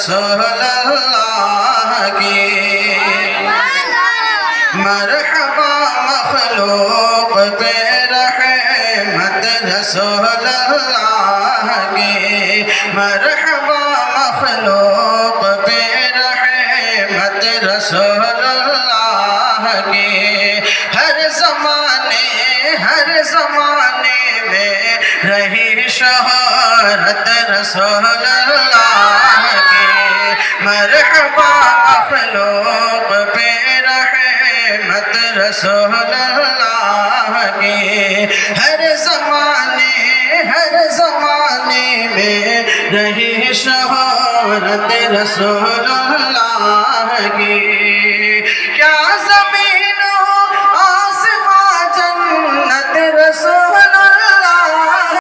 رسول اللہ کی مرحبا مخلوق پہ رحمت رسول اللہ کی مرحبا مخلوق پہ رحمت رسول اللہ کی ہر زمانے میں رہی شہرت رسول اللہ کی مرحبا مخلوق پہ رحمت رسول اللہ کی ہر زمانے میں رہی شہرت رسول اللہ کی